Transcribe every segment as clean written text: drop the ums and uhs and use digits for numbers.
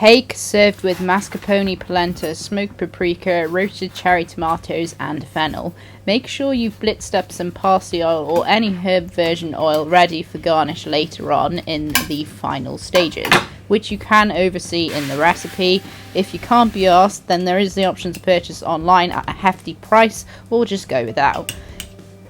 Hake served with mascarpone, polenta, smoked paprika, roasted cherry tomatoes and fennel. Make sure you've blitzed up some parsley oil or any herb version oil ready for garnish later on in the final stages, which you can oversee in the recipe. If you can't be asked, then there is the option to purchase online at a hefty price or just go without.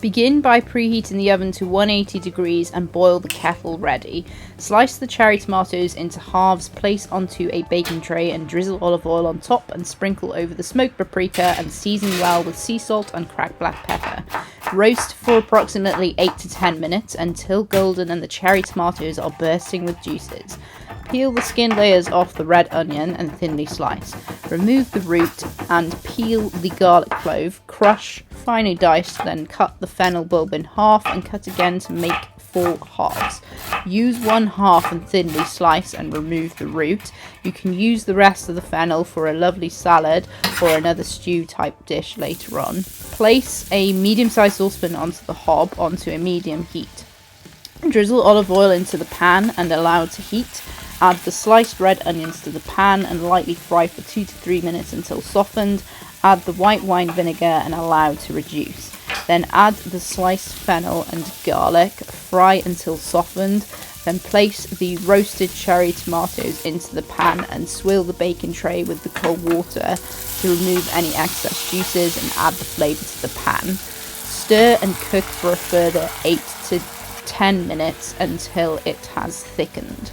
Begin by preheating the oven to 180 degrees and boil the kettle ready. Slice the cherry tomatoes into halves, place onto a baking tray and drizzle olive oil on top and sprinkle over the smoked paprika and season well with sea salt and cracked black pepper. Roast for approximately 8 to 10 minutes until golden and the cherry tomatoes are bursting with juices. Peel the skin layers off the red onion and thinly slice. Remove the root and peel the garlic clove. Crush, finely diced, then cut the fennel bulb in half and cut again to make 4 halves. Use one half and thinly slice and remove the root. You can use the rest of the fennel for a lovely salad or another stew type dish later on. Place a medium-sized saucepan onto the hob onto a medium heat. Drizzle olive oil into the pan and allow it to heat. Add the sliced red onions to the pan and lightly fry for 2 to 3 minutes until softened. Add the white wine vinegar and allow to reduce. Then add the sliced fennel and garlic. Fry until softened. Then place the roasted cherry tomatoes into the pan and swill the baking tray with the cold water to remove any excess juices and add the flavour to the pan. Stir and cook for a further 8 to 10 minutes until it has thickened.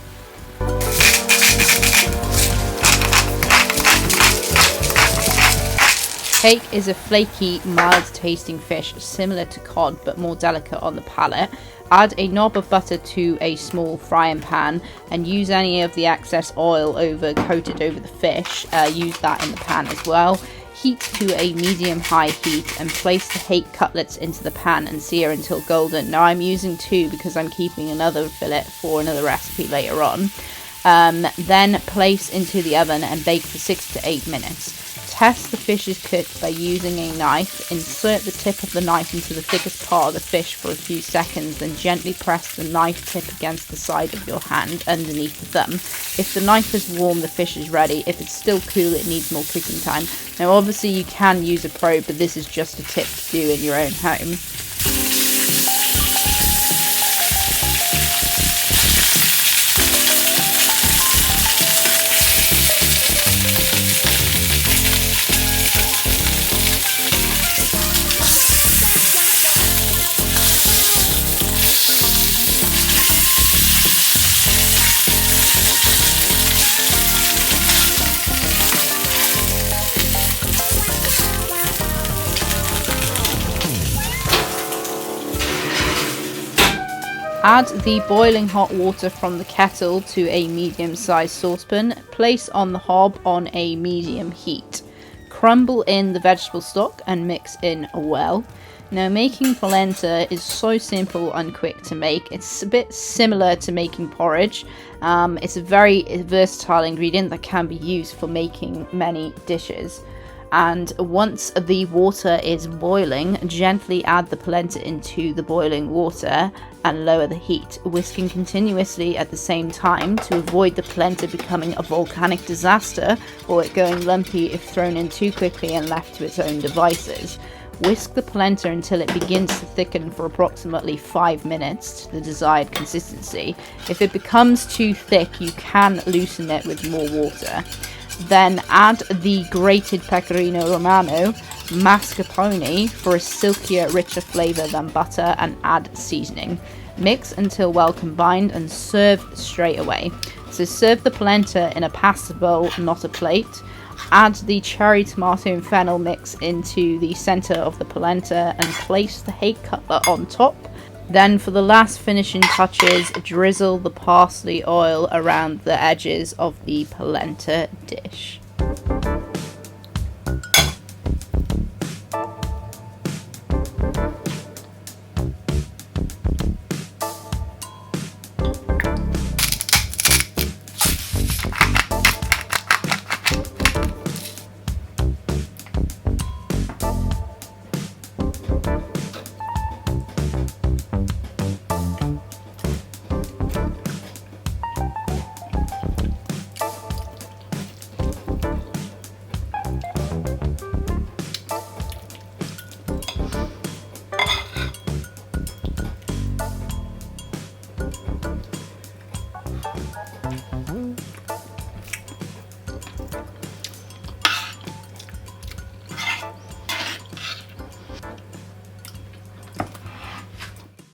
Hake is a flaky, mild-tasting fish similar to cod but more delicate on the palate. Add a knob of butter to a small frying pan and use any of the excess oil coated over the fish. Use that in the pan as well. Heat to a medium-high heat and place the hake cutlets into the pan and sear until golden. Now I'm using 2 because I'm keeping another fillet for another recipe later on. Then place into the oven and bake for 6 to 8 minutes. Test the fish is cooked by using a knife. Insert the tip of the knife into the thickest part of the fish for a few seconds, then gently press the knife tip against the side of your hand underneath the thumb. If the knife is warm, the fish is ready. If it's still cool, it needs more cooking time. Now obviously you can use a probe, but this is just a tip to do in your own home. Add the boiling hot water from the kettle to a medium-sized saucepan. Place on the hob on a medium heat. Crumble in the vegetable stock and mix in well. Now making polenta is so simple and quick to make. It's a bit similar to making porridge. It's a very versatile ingredient that can be used for making many dishes. And once the water is boiling, gently add the polenta into the boiling water and lower the heat, whisking continuously at the same time to avoid the polenta becoming a volcanic disaster or it going lumpy if thrown in too quickly and left to its own devices. Whisk the polenta until it begins to thicken for approximately 5 minutes to the desired consistency. If it becomes too thick, you can loosen it with more water. Then add the grated Pecorino Romano, mascarpone for a silkier, richer flavour than butter, and add seasoning. Mix until well combined and serve straight away. So serve the polenta in a pasta bowl, not a plate. Add the cherry, tomato and fennel mix into the centre of the polenta and place the hake cutlet on top. Then for the last finishing touches, drizzle the parsley oil around the edges of the polenta dish.